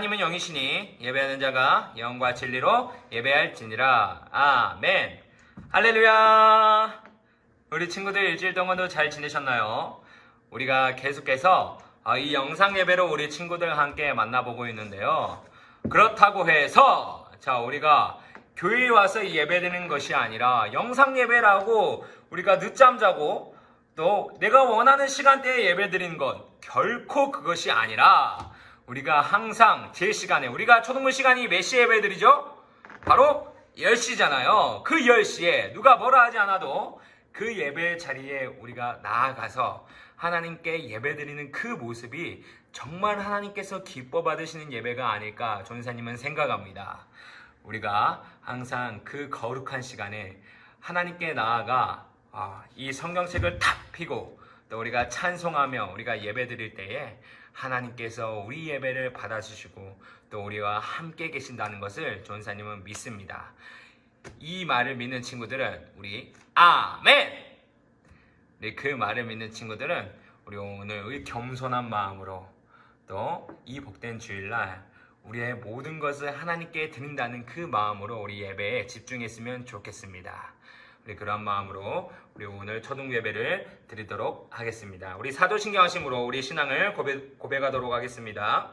하나님은 영이시니 예배하는 자가 영과 진리로 예배할지니라. 아멘. 할렐루야. 우리 친구들 일주일 동안도 잘 지내셨나요? 우리가 계속해서 이 영상 예배로 우리 친구들과 함께 만나보고 있는데요. 그렇다고 해서 우리가 교회에 와서 예배드리는 것이 아니라 영상 예배라고 우리가 늦잠 자고 또 내가 원하는 시간대에 예배드리는 것 결코 그것이 아니라 우리가 항상 제 시간에 우리가 초등부 시간이 몇 시에 예배드리죠? 바로 10시잖아요. 그 10시에 누가 뭐라 하지 않아도 그 예배 자리에 우리가 나아가서 하나님께 예배드리는 그 모습이 정말 하나님께서 기뻐 받으시는 예배가 아닐까 전사님은 생각합니다. 우리가 항상 그 거룩한 시간에 하나님께 나아가 이 성경책을 탁 펴고 또 우리가 찬송하며 우리가 예배드릴 때에 하나님께서 우리 예배를 받아주시고 또 우리와 함께 계신다는 것을 전사님은 믿습니다. 이 말을 믿는 친구들은 우리 아멘! 네, 그 말을 믿는 친구들은 우리 오늘 겸손한 마음으로 또 이 복된 주일날 우리의 모든 것을 하나님께 드린다는 그 마음으로 우리 예배에 집중했으면 좋겠습니다. 우리 그런 마음으로 우리 오늘 초등 예배를 드리도록 하겠습니다. 우리 사도신경하심으로 우리 신앙을 고백하도록 하겠습니다.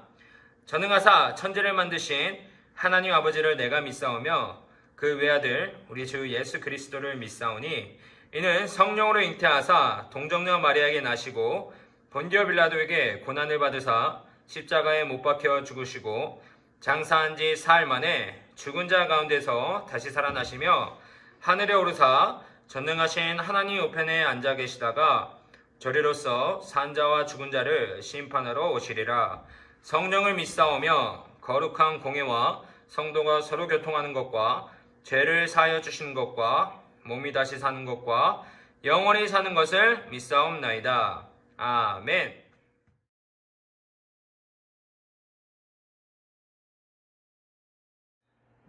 전능하사 천지를 만드신 하나님 아버지를 내가 믿사오며 그 외아들 우리 주 예수 그리스도를 믿사오니 이는 성령으로 잉태하사 동정녀 마리아에게 나시고 본디오 빌라도에게 고난을 받으사 십자가에 못 박혀 죽으시고 장사한 지 사흘 만에 죽은 자 가운데서 다시 살아나시며 하늘에 오르사 전능하신 하나님 우편에 앉아 계시다가 저리로서 산 자와 죽은 자를 심판하러 오시리라. 성령을 믿사오며 거룩한 공예와 성도가 서로 교통하는 것과 죄를 사하여 주시는 것과 몸이 다시 사는 것과 영원히 사는 것을 믿사옵나이다. 아멘.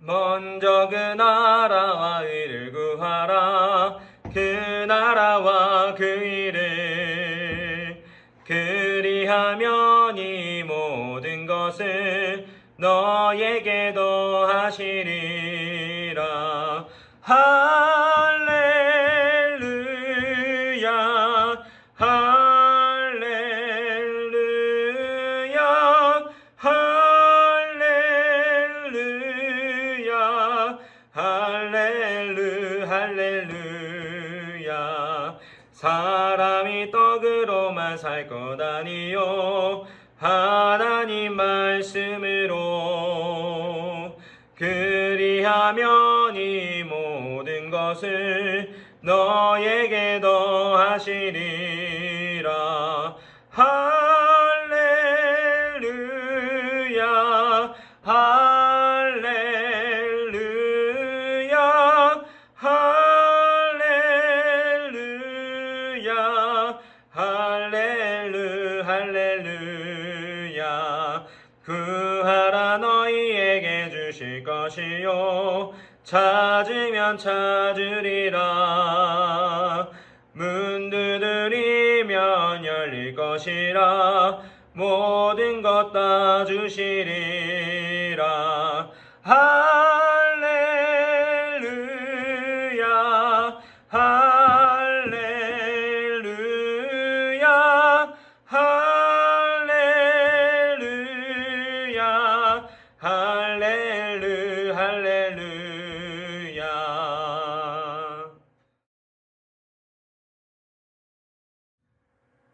먼저 그 나라와 의를 구하라. 그 나라와 그 의를 그리하면 이 모든 것을 너에게 더하시리라. 할렐루야 할렐루야 할렐루야 할렐루야. 사람이 떡으로만 살 것 아니요 하나님 말씀으로 그리하면 이 모든 것을 너에게 더하시리라. 할렐루야 할렐루야 할렐루야 할렐루야. 구하라 너희에게 주실 것이요 찾으면 찾으리라. 문 두드리면 열릴 것이라. 모든 것 다 주시리라. 할렐루야 할렐루야 할렐루야 할렐루야.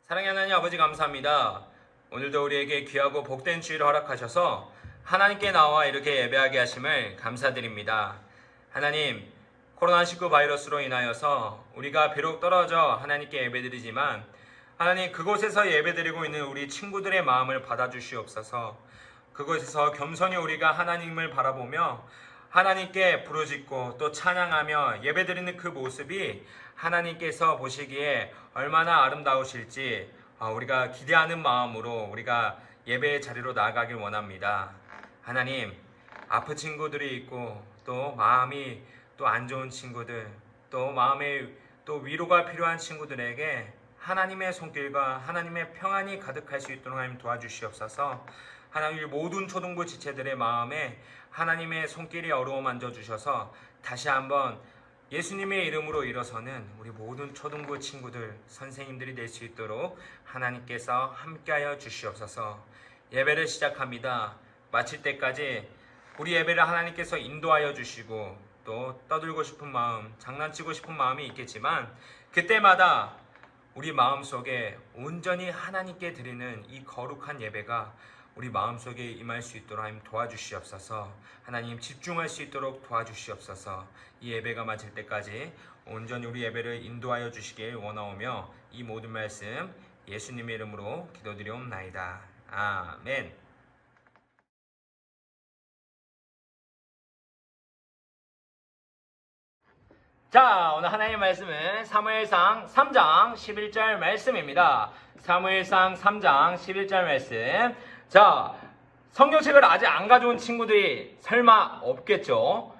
사랑하는 하나님 아버지 감사합니다. 오늘도 우리에게 귀하고 복된 주일을 허락하셔서 하나님께 나와 이렇게 예배하게 하심을 감사드립니다. 하나님, 코로나19 바이러스로 인하여서 우리가 비록 떨어져 하나님께 예배드리지만 하나님 그곳에서 예배드리고 있는 우리 친구들의 마음을 받아주시옵소서. 그곳에서 겸손히 우리가 하나님을 바라보며 하나님께 부르짖고 또 찬양하며 예배드리는 그 모습이 하나님께서 보시기에 얼마나 아름다우실지 우리가 기대하는 마음으로 우리가 예배의 자리로 나아가길 원합니다. 하나님, 아픈 친구들이 있고 또 마음이 또 안 좋은 친구들, 또 마음에 또 위로가 필요한 친구들에게 하나님의 손길과 하나님의 평안이 가득할 수 있도록 하나님 도와주시옵소서. 하나님 모든 초등부 지체들의 마음에 하나님의 손길이 어루어 만져주셔서 다시 한번 예수님의 이름으로 일어서는 우리 모든 초등부 친구들, 선생님들이 될 수 있도록 하나님께서 함께하여 주시옵소서. 예배를 시작합니다. 마칠 때까지 우리 예배를 하나님께서 인도하여 주시고 또 떠들고 싶은 마음, 장난치고 싶은 마음이 있겠지만 그때마다 우리 마음속에 온전히 하나님께 드리는 이 거룩한 예배가 우리 마음속에 임할 수 있도록 하나님 도와주시옵소서. 하나님 집중할 수 있도록 도와주시옵소서. 이 예배가 마칠 때까지 온전히 우리 예배를 인도하여 주시길 원하오며 이 모든 말씀 예수님의 이름으로 기도드리옵나이다. 아멘. 자, 오늘 하나님의 말씀은 사무엘상 3장 11절 말씀입니다. 사무엘상 3장 11절 말씀. 자, 성경책을 아직 안 가져온 친구들이 설마 없겠죠?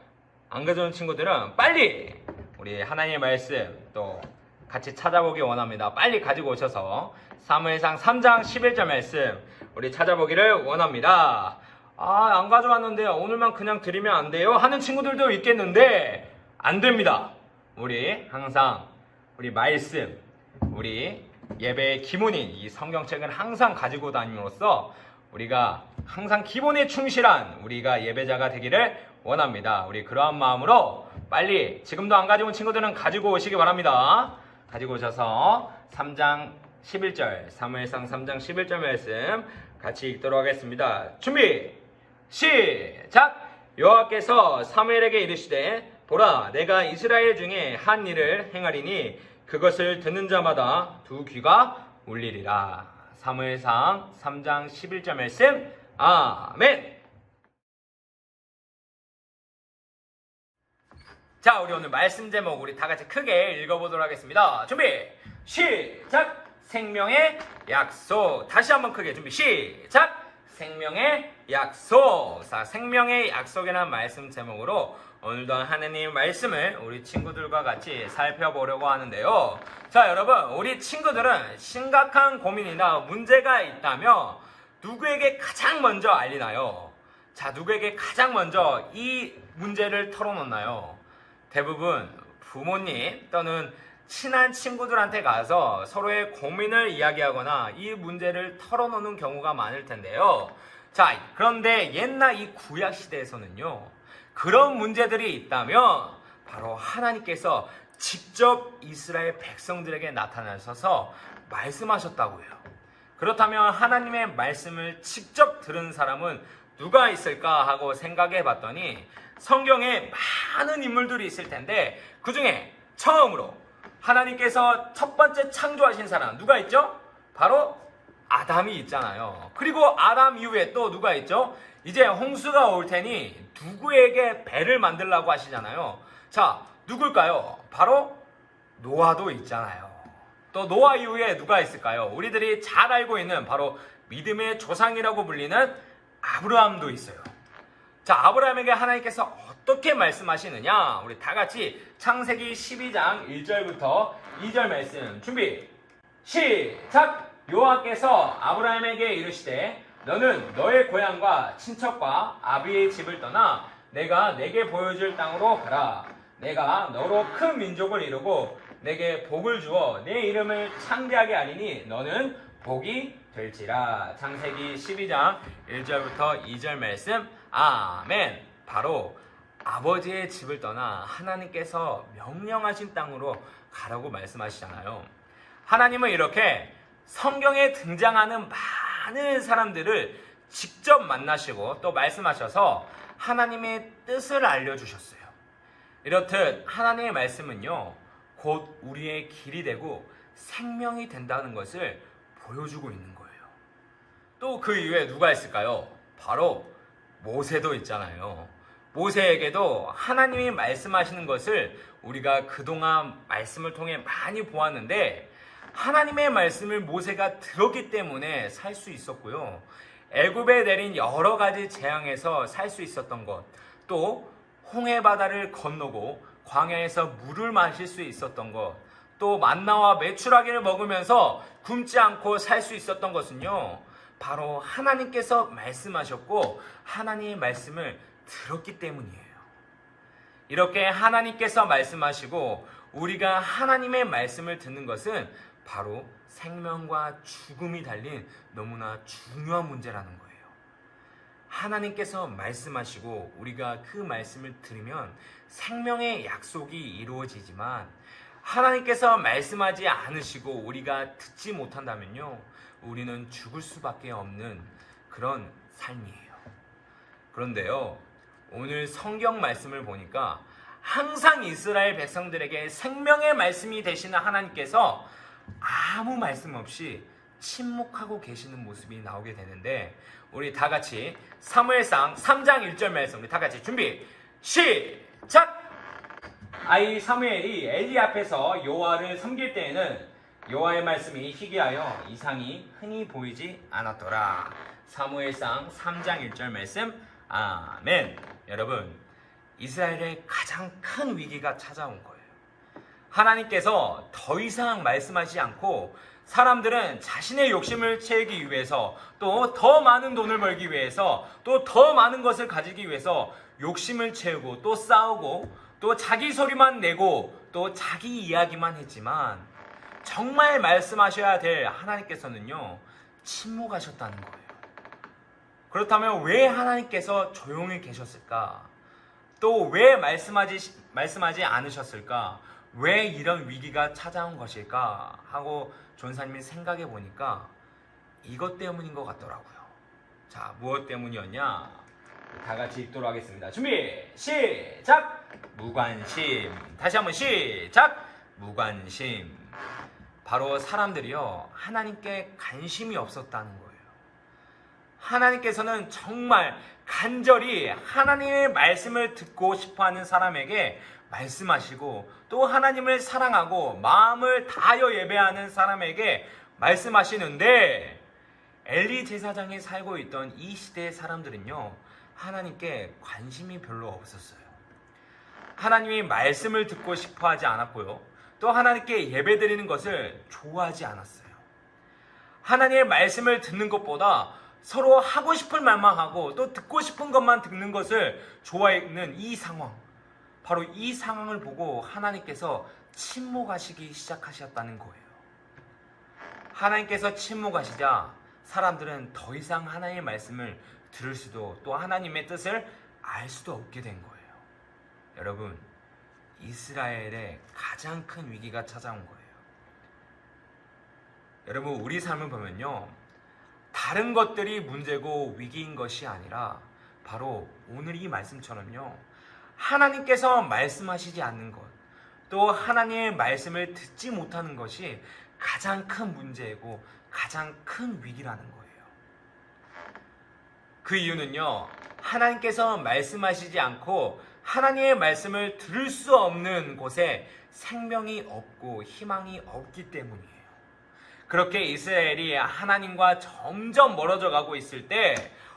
안 가져온 친구들은 빨리 우리 하나님의 말씀 또 같이 찾아보기 원합니다. 빨리 가지고 오셔서 사무엘상 3장 11절 말씀 우리 찾아보기를 원합니다. 안 가져왔는데 오늘만 그냥 드리면 안 돼요? 하는 친구들도 있겠는데 안 됩니다. 우리 항상 우리 말씀, 우리 예배의 기본인 이 성경책을 항상 가지고 다님으로써 우리가 항상 기본에 충실한 우리가 예배자가 되기를 원합니다. 우리 그러한 마음으로 빨리 지금도 안 가지고 온 친구들은 가지고 오시기 바랍니다. 가지고 오셔서 3장 11절 사무엘상 3장 11절 말씀 같이 읽도록 하겠습니다. 준비 시작. 여호와께서 사무엘에게 이르시되 보라, 내가 이스라엘 중에 한 일을 행하리니 그것을 듣는 자마다 두 귀가 울리리라. 사무엘상 3장 11절 말씀. 아멘. 자, 우리 오늘 말씀 제목 우리 다 같이 크게 읽어보도록 하겠습니다. 준비 시작. 생명의 약속. 다시 한번 크게 준비 시작. 생명의 약속. 자, 생명의 약속이라는 말씀 제목으로 오늘도 하나님의 말씀을 우리 친구들과 같이 살펴보려고 하는데요. 자, 여러분, 우리 친구들은 심각한 고민이나 문제가 있다면 누구에게 가장 먼저 알리나요? 자, 누구에게 가장 먼저 이 문제를 털어놓나요? 대부분 부모님 또는 친한 친구들한테 가서 서로의 고민을 이야기하거나 이 문제를 털어놓는 경우가 많을 텐데요. 자, 그런데 옛날 이 구약 시대에서는요, 그런 문제들이 있다면 바로 하나님께서 직접 이스라엘 백성들에게 나타나셔서 말씀하셨다고요. 그렇다면 하나님의 말씀을 직접 들은 사람은 누가 있을까 하고 생각해 봤더니 성경에 많은 인물들이 있을 텐데 그 중에 처음으로 하나님께서 첫 번째 창조하신 사람 누가 있죠? 바로 아담이 있잖아요. 그리고 아담 이후에 또 누가 있죠? 이제 홍수가 올 테니 누구에게 배를 만들라고 하시잖아요. 자, 누굴까요? 바로 노아도 있잖아요. 또 노아 이후에 누가 있을까요? 우리들이 잘 알고 있는 바로 믿음의 조상이라고 불리는 아브라함도 있어요. 자, 아브라함에게 하나님께서 어떻게 말씀하시느냐? 우리 다 같이 창세기 12장 1절부터 2절 말씀 준비 시작. 여호와께서 아브라함에게 이르시되 너는 너의 고향과 친척과 아비의 집을 떠나 내가 내게 보여줄 땅으로 가라. 내가 너로 큰 민족을 이루고 내게 복을 주어 내 이름을 창대하게 하리니 너는 복이 될지라. 창세기 12장 1절부터 2절 말씀. 아멘. 바로 아버지의 집을 떠나 하나님께서 명령하신 땅으로 가라고 말씀하시잖아요. 하나님은 이렇게 성경에 등장하는 많은 사람들을 직접 만나시고 또 말씀하셔서 하나님의 뜻을 알려주셨어요. 이렇듯 하나님의 말씀은요, 곧 우리의 길이 되고 생명이 된다는 것을 보여주고 있는 거예요. 또 그 이후에 누가 있을까요? 바로 모세도 있잖아요. 모세에게도 하나님이 말씀하시는 것을 우리가 그동안 말씀을 통해 많이 보았는데 하나님의 말씀을 모세가 들었기 때문에 살 수 있었고요. 애굽에 내린 여러 가지 재앙에서 살 수 있었던 것, 또 홍해 바다를 건너고 광야에서 물을 마실 수 있었던 것, 또 만나와 메추라기를 먹으면서 굶지 않고 살 수 있었던 것은요, 바로 하나님께서 말씀하셨고 하나님의 말씀을 들었기 때문이에요. 이렇게 하나님께서 말씀하시고 우리가 하나님의 말씀을 듣는 것은 바로 생명과 죽음이 달린 너무나 중요한 문제라는 거예요. 하나님께서 말씀하시고 우리가 그 말씀을 들으면 생명의 약속이 이루어지지만 하나님께서 말씀하지 않으시고 우리가 듣지 못한다면요, 우리는 죽을 수밖에 없는 그런 삶이에요. 그런데요, 오늘 성경 말씀을 보니까 항상 이스라엘 백성들에게 생명의 말씀이 되시는 하나님께서 아무 말씀 없이 침묵하고 계시는 모습이 나오게 되는데, 우리 다 같이 사무엘상 3장 1절 말씀 우리 다 같이 준비 시작! 아이 사무엘이 엘리 앞에서 여호와를 섬길 때에는 여호와의 말씀이 희귀하여 이상이 흔히 보이지 않았더라. 사무엘상 3장 1절 말씀 아멘. 여러분, 이스라엘의 가장 큰 위기가 찾아온 거예요. 하나님께서 더 이상 말씀하지 않고 사람들은 자신의 욕심을 채우기 위해서, 또 더 많은 돈을 벌기 위해서, 또 더 많은 것을 가지기 위해서 욕심을 채우고 또 싸우고 또 자기 소리만 내고 또 자기 이야기만 했지만, 정말 말씀하셔야 될 하나님께서는요, 침묵하셨다는 거예요. 그렇다면 왜 하나님께서 조용히 계셨을까? 또 왜 말씀하지 않으셨을까? 왜 이런 위기가 찾아온 것일까? 하고 전사님이 생각해 보니까 이것 때문인 것 같더라고요. 자, 무엇 때문이었냐? 다 같이 읽도록 하겠습니다. 준비 시작! 무관심. 다시 한번 시작! 무관심. 바로 사람들이요, 하나님께 관심이 없었다는 거예요. 하나님께서는 정말 간절히 하나님의 말씀을 듣고 싶어하는 사람에게 말씀하시고, 또 하나님을 사랑하고 마음을 다하여 예배하는 사람에게 말씀하시는데, 엘리 제사장이 살고 있던 이 시대의 사람들은요, 하나님께 관심이 별로 없었어요. 하나님이 말씀을 듣고 싶어하지 않았고요, 또 하나님께 예배드리는 것을 좋아하지 않았어요. 하나님의 말씀을 듣는 것보다 서로 하고 싶은 말만 하고 또 듣고 싶은 것만 듣는 것을 좋아하는 이 상황, 바로 이 상황을 보고 하나님께서 침묵하시기 시작하셨다는 거예요. 하나님께서 침묵하시자 사람들은 더 이상 하나님의 말씀을 들을 수도 또 하나님의 뜻을 알 수도 없게 된 거예요. 여러분, 이스라엘의 가장 큰 위기가 찾아온 거예요. 여러분, 우리 삶을 보면요, 다른 것들이 문제고 위기인 것이 아니라 바로 오늘 이 말씀처럼요, 하나님께서 말씀하시지 않는 것, 또 하나님의 말씀을 듣지 못하는 것이 가장 큰 문제이고 가장 큰 위기라는 거예요. 그 이유는요, 하나님께서 말씀하시지 않고 하나님의 말씀을 들을 수 없는 곳에 생명이 없고 희망이 없기 때문이에요. 그렇게 이스라엘이 하나님과 점점 멀어져 가고 있을 때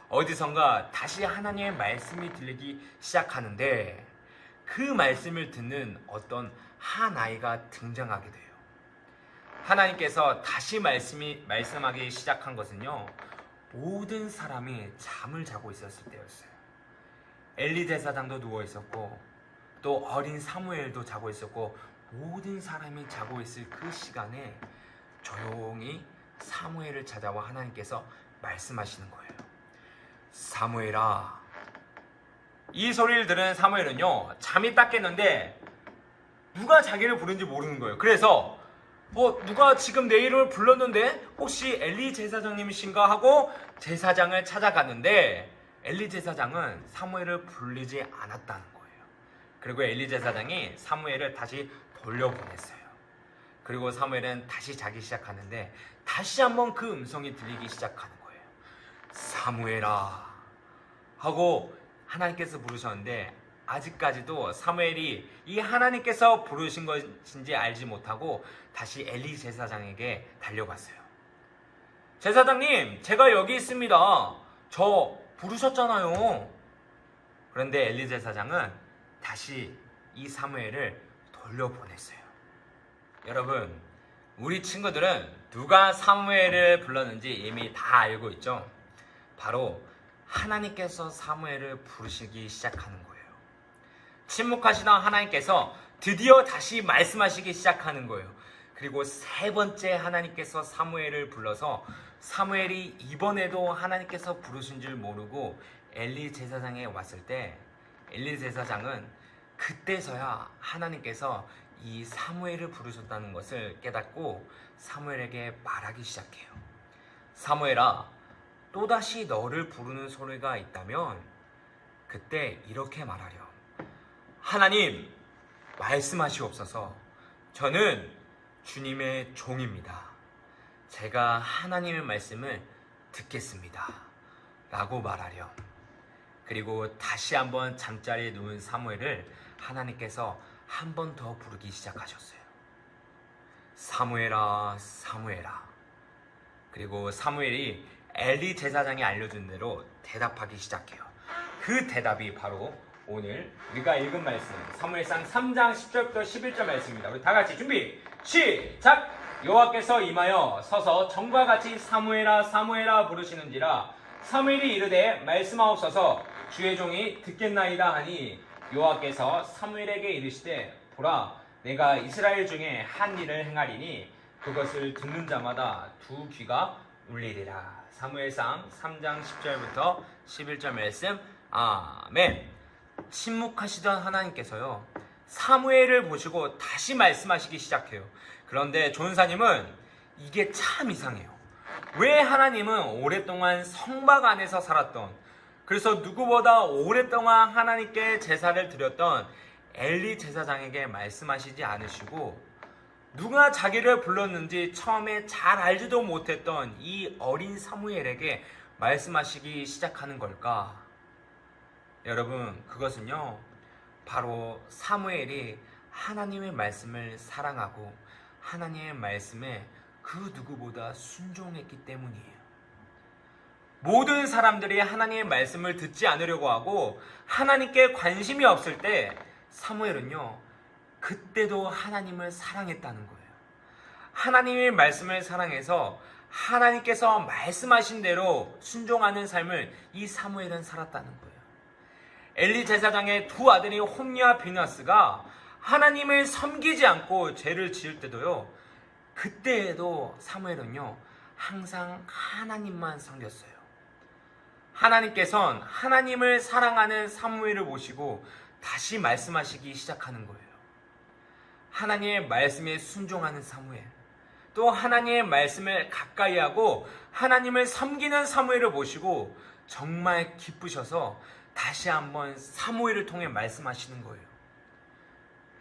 어디선가 다시 하나님의 말씀이 들리기 시작하는데, 그 말씀을 듣는 어떤 한 아이가 등장하게 돼요. 하나님께서 다시 말씀하기 시작한 것은요, 모든 사람이 잠을 자고 있었을 때였어요. 엘리 제사장도 누워 있었고 또 어린 사무엘도 자고 있었고, 모든 사람이 자고 있을 그 시간에 조용히 사무엘을 찾아와 하나님께서 말씀하시는 거예요. 사무엘아. 이 소리를 들은 사무엘은요, 잠이 딱 깼는데 누가 자기를 부른지 모르는 거예요. 그래서 누가 지금 내 이름을 불렀는데 혹시 엘리 제사장님이신가 하고 제사장을 찾아갔는데, 엘리 제사장은 사무엘을 부르지 않았다는 거예요. 그리고 엘리 제사장이 사무엘을 다시 돌려보냈어요. 그리고 사무엘은 다시 자기 시작하는데 다시 한번 그 음성이 들리기 시작하는 거예요. 사무엘아 하고 하나님께서 부르셨는데, 아직까지도 사무엘이 이 하나님께서 부르신 것인지 알지 못하고 다시 엘리 제사장에게 달려갔어요. 제사장님, 제가 여기 있습니다. 저 부르셨잖아요. 그런데 엘리 제사장은 다시 이 사무엘을 돌려보냈어요. 여러분, 우리 친구들은 누가 사무엘을 불렀는지 이미 다 알고 있죠. 바로 하나님께서 사무엘을 부르시기 시작하는 거예요. 침묵하시던 하나님께서 드디어 다시 말씀하시기 시작하는 거예요. 그리고 세 번째 하나님께서 사무엘을 불러서 사무엘이 이번에도 하나님께서 부르신 줄 모르고 엘리 제사장에 왔을 때 엘리 제사장은 그때서야 하나님께서 이 사무엘을 부르셨다는 것을 깨닫고 사무엘에게 말하기 시작해요. 사무엘아, 또다시 너를 부르는 소리가 있다면 그때 이렇게 말하렴. 하나님, 말씀하시옵소서. 저는 주님의 종입니다. 제가 하나님의 말씀을 듣겠습니다. 라고 말하렴. 그리고 다시 한번 잠자리에 누운 사무엘을 하나님께서 한 번 더 부르기 시작하셨어요. 사무엘아, 사무엘아. 그리고 사무엘이 엘리 제사장이 알려준 대로 대답하기 시작해요. 그 대답이 바로 오늘 우리가 읽은 말씀 사무엘상 3장 10절부터 11절 말씀입니다. 우리 다 같이 준비 시작! 여호와께서 임하여 서서 전과 같이 사무엘아 사무엘아 부르시는지라 사무엘이 이르되 말씀하옵소서 주의 종이 듣겠나이다 하니 여호와께서 사무엘에게 이르시되 보라 내가 이스라엘 중에 한 일을 행하리니 그것을 듣는 자마다 두 귀가 울리리라. 사무엘상 3장 10절부터 11절 말씀. 아멘. 침묵하시던 하나님께서요 사무엘을 보시고 다시 말씀하시기 시작해요. 그런데 조은사님은 이게 참 이상해요. 왜 하나님은 오랫동안 성막 안에서 살았던, 그래서 누구보다 오랫동안 하나님께 제사를 드렸던 엘리 제사장에게 말씀하시지 않으시고 누가 자기를 불렀는지 처음에 잘 알지도 못했던 이 어린 사무엘에게 말씀하시기 시작하는 걸까? 여러분, 그것은요 바로 사무엘이 하나님의 말씀을 사랑하고 하나님의 말씀에 그 누구보다 순종했기 때문이에요. 모든 사람들이 하나님의 말씀을 듣지 않으려고 하고 하나님께 관심이 없을 때 사무엘은요 그때도 하나님을 사랑했다는 거예요. 하나님의 말씀을 사랑해서 하나님께서 말씀하신 대로 순종하는 삶을 이 사무엘은 살았다는 거예요. 엘리 제사장의 두 아들이 홈리와 비나스가 하나님을 섬기지 않고 죄를 지을 때도요 그때에도 사무엘은요 항상 하나님만 섬겼어요. 하나님께서는 하나님을 사랑하는 사무엘을 보시고 다시 말씀하시기 시작하는 거예요. 하나님의 말씀에 순종하는 사무엘, 또 하나님의 말씀을 가까이 하고 하나님을 섬기는 사무엘을 보시고 정말 기쁘셔서 다시 한번 사무엘을 통해 말씀하시는 거예요.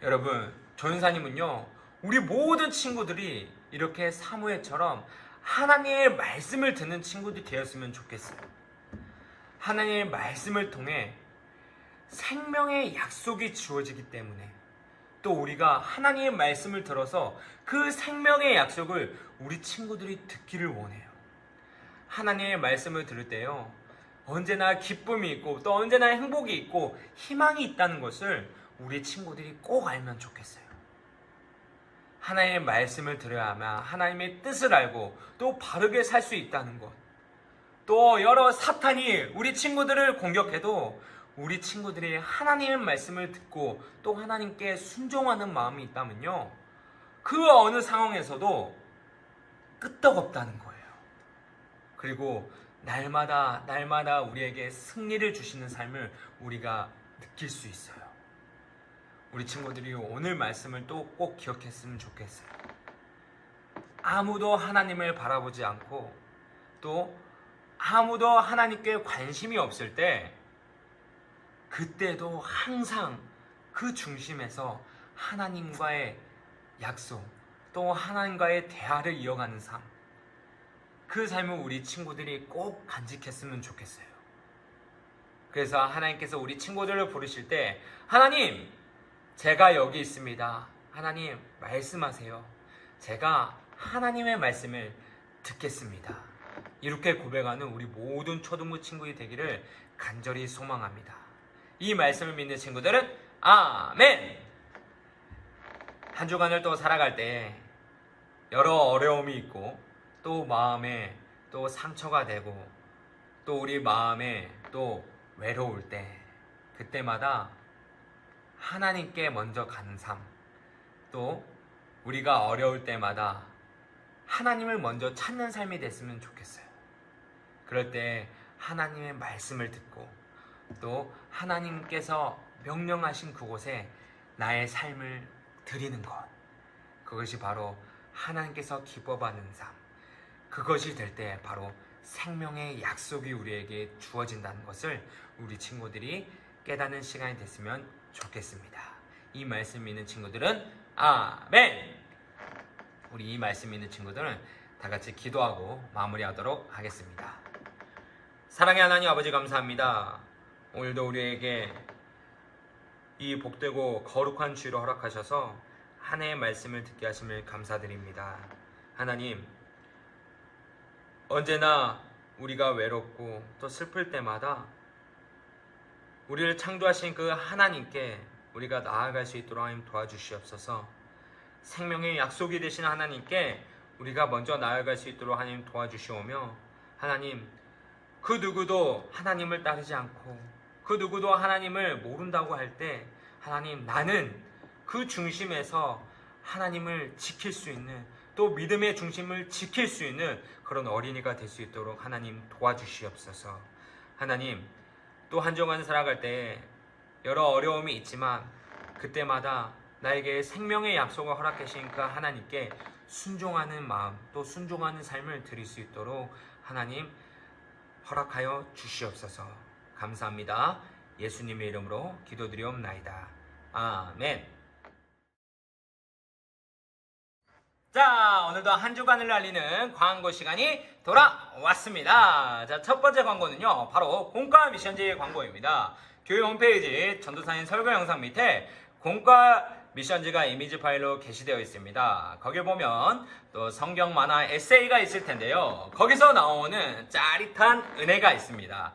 여러분, 조은사님은요 우리 모든 친구들이 이렇게 사무엘처럼 하나님의 말씀을 듣는 친구들이 되었으면 좋겠어요. 하나님의 말씀을 통해 생명의 약속이 주어지기 때문에 또 우리가 하나님의 말씀을 들어서 그 생명의 약속을 우리 친구들이 듣기를 원해요. 하나님의 말씀을 들을 때요 언제나 기쁨이 있고 또 언제나 행복이 있고 희망이 있다는 것을 우리 친구들이 꼭 알면 좋겠어요. 하나님의 말씀을 들어야만 하나님의 뜻을 알고 또 바르게 살 수 있다는 것, 또 여러 사탄이 우리 친구들을 공격해도 우리 친구들이 하나님의 말씀을 듣고 또 하나님께 순종하는 마음이 있다면요 그 어느 상황에서도 끄떡없다는 거예요. 그리고 날마다 우리에게 승리를 주시는 삶을 우리가 느낄 수 있어요. 우리 친구들이 오늘 말씀을 또 꼭 기억했으면 좋겠어요. 아무도 하나님을 바라보지 않고 또 아무도 하나님께 관심이 없을 때 그때도 항상 그 중심에서 하나님과의 약속 또 하나님과의 대화를 이어가는 삶, 그 삶을 우리 친구들이 꼭 간직했으면 좋겠어요. 그래서 하나님께서 우리 친구들을 부르실 때 하나님 제가 여기 있습니다. 하나님 말씀하세요. 제가 하나님의 말씀을 듣겠습니다. 이렇게 고백하는 우리 모든 초등부 친구들이 되기를 간절히 소망합니다. 이 말씀을 믿는 친구들은 아멘! 한 주간을 또 살아갈 때 여러 어려움이 있고 또 마음에 또 상처가 되고 또 우리 마음에 또 외로울 때 그때마다 하나님께 먼저 가는 삶, 또 우리가 어려울 때마다 하나님을 먼저 찾는 삶이 됐으면 좋겠어요. 그럴 때 하나님의 말씀을 듣고 또 하나님께서 명령하신 그곳에 나의 삶을 드리는 것, 그것이 바로 하나님께서 기뻐하는 삶, 그것이 될 때 바로 생명의 약속이 우리에게 주어진다는 것을 우리 친구들이 깨닫는 시간이 됐으면 좋겠습니다. 이 말씀 믿는 친구들은 아멘! 우리 이 말씀 믿는 친구들은 다 같이 기도하고 마무리하도록 하겠습니다. 사랑의 하나님 아버지 감사합니다. 오늘도 우리에게 이 복되고 거룩한 주일을 허락하셔서 한 해의 말씀을 듣게 하심을 감사드립니다. 하나님, 언제나 우리가 외롭고 또 슬플 때마다 우리를 창조하신 그 하나님께 우리가 나아갈 수 있도록 하나님 도와주시옵소서. 생명의 약속이 되신 하나님께 우리가 먼저 나아갈 수 있도록 하나님 도와주시오며, 하나님, 그 누구도 하나님을 따르지 않고 그 누구도 하나님을 모른다고 할 때 하나님, 나는 그 중심에서 하나님을 지킬 수 있는, 또 믿음의 중심을 지킬 수 있는 그런 어린이가 될 수 있도록 하나님 도와주시옵소서. 하나님, 또 한 주간 살아갈 때 여러 어려움이 있지만 그때마다 나에게 생명의 약속을 허락하신 그 하나님께 순종하는 마음, 또 순종하는 삶을 드릴 수 있도록 하나님 허락하여 주시옵소서. 감사합니다. 예수님의 이름으로 기도드리옵나이다. 아멘. 자, 오늘도 한 주간을 알리는 광고 시간이 돌아왔습니다. 자, 첫 번째 광고는요, 바로 공과 미션지 광고입니다. 교회 홈페이지 전도사님 설교 영상 밑에 공과 미션지가 이미지 파일로 게시되어 있습니다. 거기 보면 또 성경 만화 에세이가 있을 텐데요. 거기서 나오는 짜릿한 은혜가 있습니다.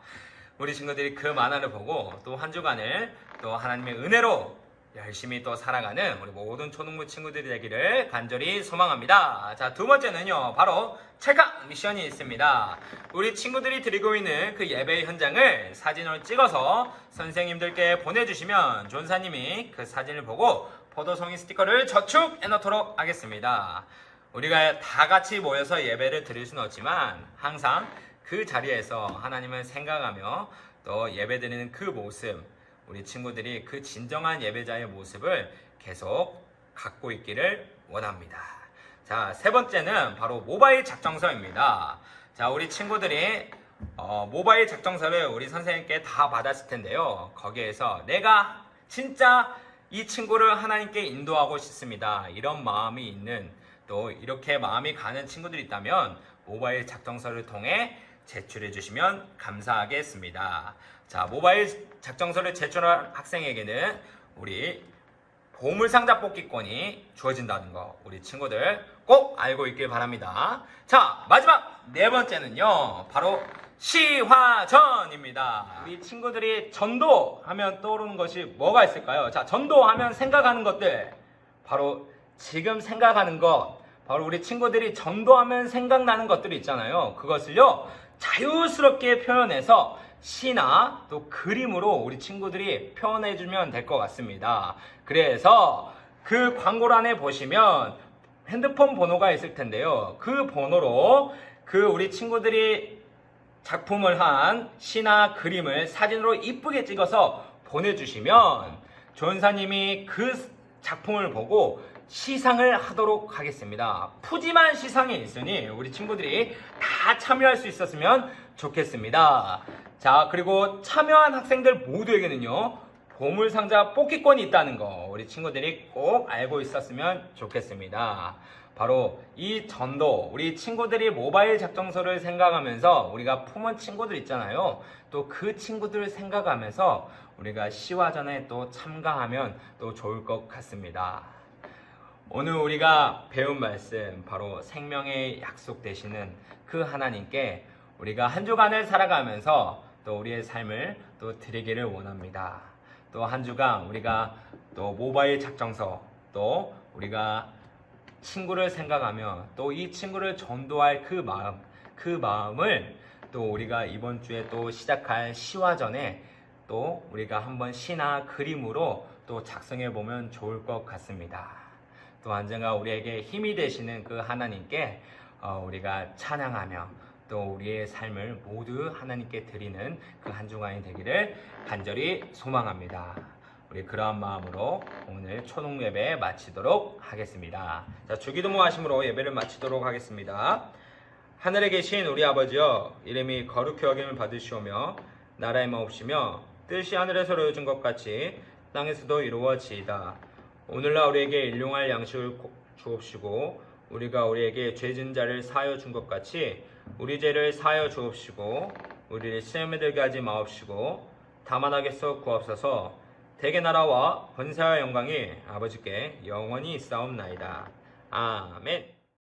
우리 친구들이 그 만화를 보고 또 한 주간을 또 하나님의 은혜로 열심히 또 살아가는 우리 모든 초등부 친구들이 되기를 간절히 소망합니다. 자, 두 번째는요, 바로 찰칵 미션이 있습니다. 우리 친구들이 드리고 있는 그 예배 현장을 사진으로 찍어서 선생님들께 보내주시면 전사님이 그 사진을 보고 포도송이 스티커를 저축해 놓도록 하겠습니다. 우리가 다 같이 모여서 예배를 드릴 수는 없지만 항상 그 자리에서 하나님을 생각하며 또 예배 드리는 그 모습, 우리 친구들이 그 진정한 예배자의 모습을 계속 갖고 있기를 원합니다. 자, 세 번째는 바로 모바일 작정서입니다. 자, 우리 친구들이 모바일 작정서를 우리 선생님께 다 받았을 텐데요. 거기에서 내가 진짜 이 친구를 하나님께 인도하고 싶습니다, 이런 마음이 있는, 또 이렇게 마음이 가는 친구들이 있다면 모바일 작정서를 통해 제출해 주시면 감사하겠습니다. 자, 모바일 작정서를 제출한 학생에게는 우리 보물상자 뽑기권이 주어진다는 거 우리 친구들 꼭 알고 있길 바랍니다. 자, 마지막 네 번째는요, 바로 시화전입니다. 우리 친구들이 전도하면 떠오르는 것이 뭐가 있을까요? 자, 전도하면 생각하는 것들, 바로 지금 생각하는 것, 바로 우리 친구들이 전도하면 생각나는 것들이 있잖아요. 그것을요, 자유스럽게 표현해서 시나 또 그림으로 우리 친구들이 표현해주면 될 것 같습니다. 그래서 그 광고란에 보시면 핸드폰 번호가 있을 텐데요. 그 번호로 그 우리 친구들이 작품을 한 시나 그림을 사진으로 이쁘게 찍어서 보내주시면 조연사님이 그 작품을 보고 시상을 하도록 하겠습니다. 푸짐한 시상이 있으니 우리 친구들이 다 참여할 수 있었으면 좋겠습니다. 자, 그리고 참여한 학생들 모두에게는요, 보물상자 뽑기권이 있다는 거 우리 친구들이 꼭 알고 있었으면 좋겠습니다. 바로 이 전도, 우리 친구들이 모바일 작정서를 생각하면서 우리가 품은 친구들 있잖아요. 또 그 친구들을 생각하면서 우리가 시화전에 또 참가하면 또 좋을 것 같습니다. 오늘 우리가 배운 말씀, 바로 생명의 약속 되시는 그 하나님께 우리가 한 주간을 살아가면서 또 우리의 삶을 또 드리기를 원합니다. 또 한 주간 우리가 또 모바일 작정서, 또 우리가 친구를 생각하며 또 이 친구를 전도할 그 마음을 또 우리가 이번 주에 또 시작할 시화전에 또 우리가 한번 시나 그림으로 또 작성해 보면 좋을 것 같습니다. 또 언젠가 우리에게 힘이 되시는 그 하나님께 우리가 찬양하며 또 우리의 삶을 모두 하나님께 드리는 그 한 주간이 되기를 간절히 소망합니다. 우리 그러한 마음으로 오늘 초동 예배 마치도록 하겠습니다. 자, 주기도모 하심으로 예배를 마치도록 하겠습니다. 하늘에 계신 우리 아버지여, 이름이 거룩히 여김을 받으시오며 나라의 마옵시며 뜻이 하늘에서 이루어진 것 같이 땅에서도 이루어지이다. 오늘날 우리에게 일용할 양식을 주옵시고 우리가 우리에게 죄진 자를 사하여 준 것 같이 우리 죄를 사하여 주옵시고 우리를 시험에 들게 하지 마옵시고 다만 악에서 구하옵소서. 대개 나라와 권세와 영광이 아버지께 영원히 있사옵나이다. 아멘.